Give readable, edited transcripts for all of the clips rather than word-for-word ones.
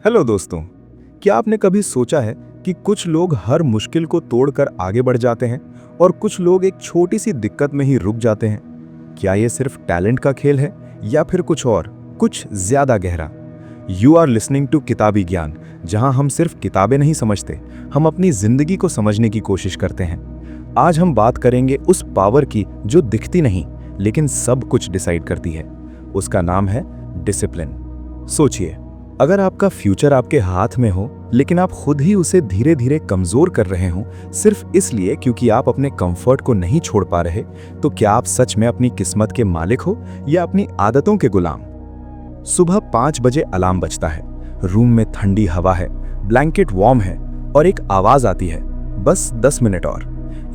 Hello दोस्तों, क्या आपने कभी सोचा है कि कुछ लोग हर मुश्किल को तोड़कर आगे बढ़ जाते हैं और कुछ लोग एक छोटी सी दिक्कत में ही रुक जाते हैं? क्या ये सिर्फ टैलेंट का खेल है या फिर कुछ और, कुछ ज्यादा गहरा? यू आर लिसनिंग टू किताबी ज्ञान, जहां हम सिर्फ किताबें नहीं समझते, हम अपनी जिंदगी को समझने की कोशिश करते हैं। आज हम बात करेंगे उस पावर की जो दिखती नहीं लेकिन सब कुछ डिसाइड करती है। उसका नाम है डिसिप्लिन। सोचिए, अगर आपका फ्यूचर आपके हाथ में हो लेकिन आप खुद ही उसे धीरे धीरे कमजोर कर रहे हो सिर्फ इसलिए क्योंकि आप अपने कंफर्ट को नहीं छोड़ पा रहे, तो क्या आप सच में अपनी किस्मत के मालिक हो या अपनी आदतों के गुलाम? सुबह 5 बजे अलार्म बजता है, रूम में ठंडी हवा है, ब्लैंकेट वार्म है और एक आवाज आती है, बस 10 मिनट और।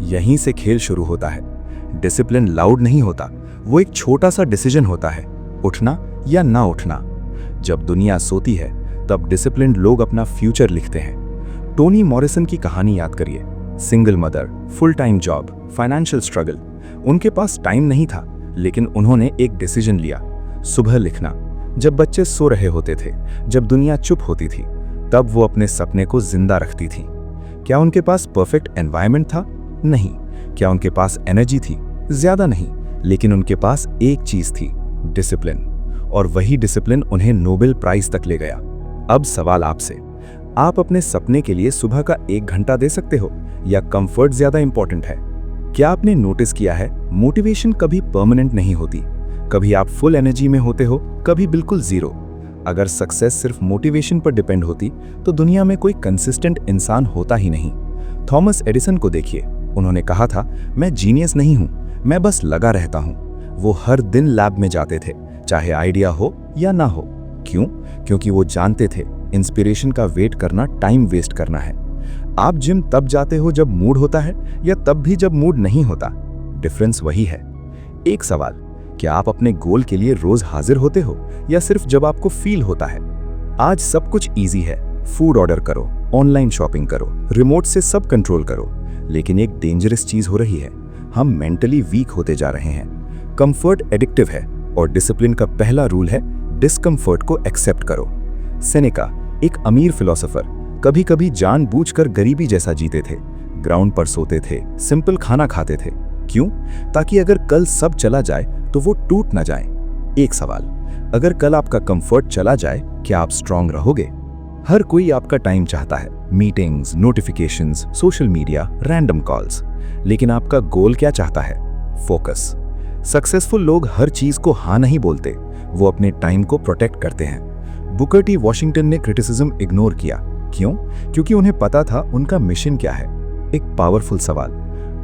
यहीं से खेल शुरू होता है। डिसिप्लिन लाउड नहीं होता, वो एक छोटा सा डिसीजन होता है, उठना या ना उठना। जब दुनिया सोती है तब डिसिप्लिन्ड लोग अपना फ्यूचर लिखते हैं। टोनी मॉरिसन की कहानी याद करिए। Single mother, full time job, financial struggle. उनके पास टाइम नहीं था लेकिन उन्होंने एक डिसीजन लिया, सुबह लिखना। जब बच्चे सो रहे होते थे, जब दुनिया चुप होती थी, तब वो अपने सपने को जिंदा रखती थी। क्या उनके पास परफेक्ट एनवायरनमेंट था? नहीं। क्या उनके पास एनर्जी थी? ज्यादा नहीं, लेकिन उनके पास एक चीज थी, डिसिप्लिन। और वही डिसिप्लिन उन्हें नोबेल प्राइज तक ले गया। अब सवाल आपसे, आप अपने सपने के लिए सुबह का 1 घंटा दे सकते हो या कंफर्ट ज्यादा इंपॉर्टेंट है? क्या आपने नोटिस किया है, मोटिवेशन कभी परमानेंट नहीं होती। कभी आप फुल एनर्जी में होते हो, कभी बिल्कुल जीरो। अगर सक्सेस सिर्फ मोटिवेशन पर डिपेंड होती तो दुनिया में कोई कंसिस्टेंट इंसान होता ही नहीं। थॉमस एडिसन को देखिए, उन्होंने कहा था, मैं जीनियस नहीं हूं, मैं बस लगा रहता हूं। वो हर दिन लैब में जाते थे, चाहे आइडिया हो या ना हो। क्यों? क्योंकि वो जानते थे इंस्पिरेशन का वेट करना टाइम वेस्ट करना है। आप जिम तब जाते हो जब मूड होता है या तब भी जब मूड नहीं होता? डिफरेंस वही है। एक सवाल, क्या आप अपने गोल के लिए रोज हाजिर होते हो या सिर्फ जब आपको फील होता है? आज सब कुछ इजी है। फूड ऑर्डर करो, ऑनलाइन शॉपिंग करो, रिमोट से सब कंट्रोल करो। लेकिन एक डेंजरस चीज हो रही है, हम मेंटली वीक होते जा रहे हैं। कंफर्ट एडिक्टिव है और डिसिप्लिन का पहला रूल है, डिस्कम्फर्ट को एक्सेप्ट करो। सेनेका, एक अमीर फिलोसोफर, कभी कभी जानबूझकर गरीबी जैसा जीते थे। ग्राउंड पर सोते थे, सिंपल खाना खाते थे। क्यों? ताकि अगर कल सब चला जाए तो वो टूट ना जाए। एक सवाल, अगर कल आपका कंफर्ट चला जाए, क्या आप स्ट्रांग रहोगे? हर कोई आपका टाइम चाहता है, meetings, notifications, social media, random calls. लेकिन आपका गोल क्या चाहता है? फोकस। सक्सेसफुल लोग हर चीज को हाँ नहीं बोलते, वो अपने टाइम को प्रोटेक्ट करते हैं। बुकर टी वॉशिंगटन ने क्रिटिसिज्म इग्नोर किया। क्यों? क्योंकि उन्हें पता था उनका मिशन क्या है। एक पावरफुल सवाल,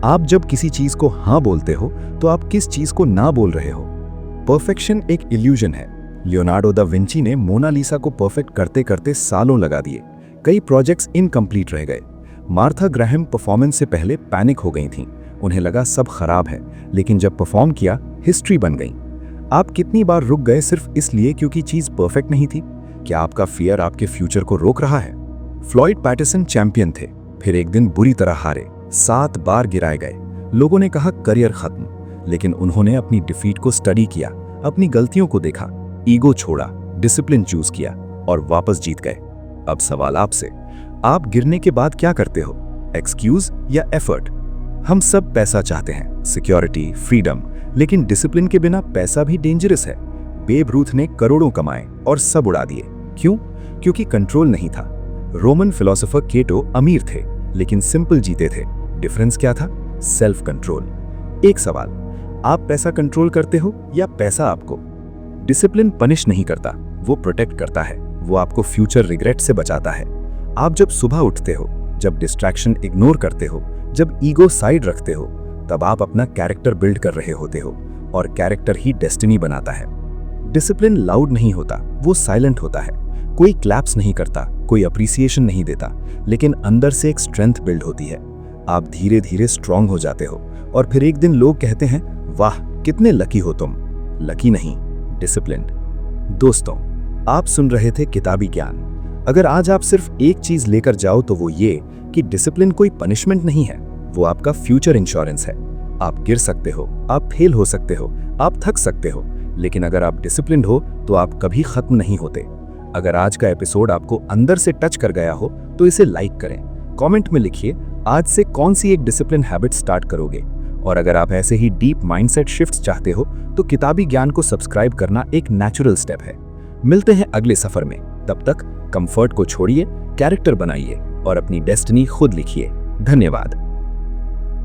आप जब किसी चीज को हाँ बोलते हो तो आप किस चीज को ना बोल रहे हो? परफेक्शन एक इल्यूजन है। लियोनार्डो दा विंची ने मोनालिसा को परफेक्ट करते करते सालों लगा दिए। कई प्रोजेक्ट्स इनकम्प्लीट रह गए। मार्था ग्राहम परफॉर्मेंस से पहले पैनिक हो गई थीं। उन्हें लगा सब खराब है, लेकिन जब परफॉर्म किया, हिस्ट्री बन गई। आप कितनी बार रुक गए सिर्फ इसलिए क्योंकि चीज परफेक्ट नहीं थी? क्या आपका फियर आपके फ्यूचर को रोक रहा है? फ्लॉयड पैटरसन चैंपियन थे, फिर एक दिन बुरी तरह हारे, 7 बार गिराए गए। लोगों ने कहा करियर खत्म, लेकिन उन्होंने अपनी डिफीट को स्टडी किया, अपनी गलतियों को देखा, ईगो छोड़ा, डिसिप्लिन चूज किया और वापस जीत गए। अब सवाल आपसे, आप गिरने के बाद क्या करते हो? एक्सक्यूज या एफर्ट? हम सब पैसा चाहते हैं, सिक्योरिटी, फ्रीडम, लेकिन डिसिप्लिन के बिना पैसा भी डेंजरस है। बेब रूथ ने करोड़ों कमाए और सब उड़ा दिए। क्यों? क्योंकि कंट्रोल नहीं था। रोमन फिलोसोफर केटो अमीर थे लेकिन सिंपल जीते थे। डिफरेंस क्या था? Self control. एक सवाल, आप पैसा कंट्रोल करते हो या पैसा आपको? डिसिप्लिन पनिश नहीं करता, वो प्रोटेक्ट करता है। वो आपको फ्यूचर रिग्रेट से बचाता है। आप जब सुबह उठते हो, जब डिस्ट्रैक्शन इग्नोर करते हो, जब ईगो साइड रखते हो, तब आप अपना कैरेक्टर बिल्ड कर रहे होते हो और कैरेक्टर ही डेस्टिनी बनाता है। डिसिप्लिन लाउड नहीं होता, वो साइलेंट होता है। कोई क्लैप्स नहीं करता, कोई अप्रिसिएशन नहीं देता, लेकिन अंदर से एक स्ट्रेंथ बिल्ड होती है। आप धीरे धीरे स्ट्रांग हो जाते हो और फिर एक दिन लोग कहते हैं, वाह कितने लकी हो तुम। लकी नहीं, डिसिप्लिन्ड। दोस्तों, आप सुन रहे थे किताबी ज्ञान। अगर आज आप सिर्फ एक चीज लेकर जाओ तो वो ये कि डिसिप्लिन कोई पनिशमेंट नहीं है, वो आपका फ्यूचर इंश्योरेंस है। आप गिर सकते हो, आप फेल हो सकते हो, आप थक सकते हो, लेकिन अगर आप डिसिप्लिन्ड हो तो आप कभी खत्म नहीं होते। अगर आज का एपिसोड आपको अंदर से टच कर गया हो तो इसे लाइक करें। कमेंट में लिखिए आज से कौन सी एक डिसिप्लिन हैबिट स्टार्ट करोगे। और अगर आप ऐसे ही डीप माइंडसेट शिफ्ट्स चाहते हो तो किताबी ज्ञान को सब्सक्राइब करना एक नेचुरल स्टेप है। मिलते हैं अगले सफर में। तब तक कंफर्ट को छोड़िए, कैरेक्टर बनाइए और अपनी डेस्टिनी खुद लिखिए। धन्यवाद।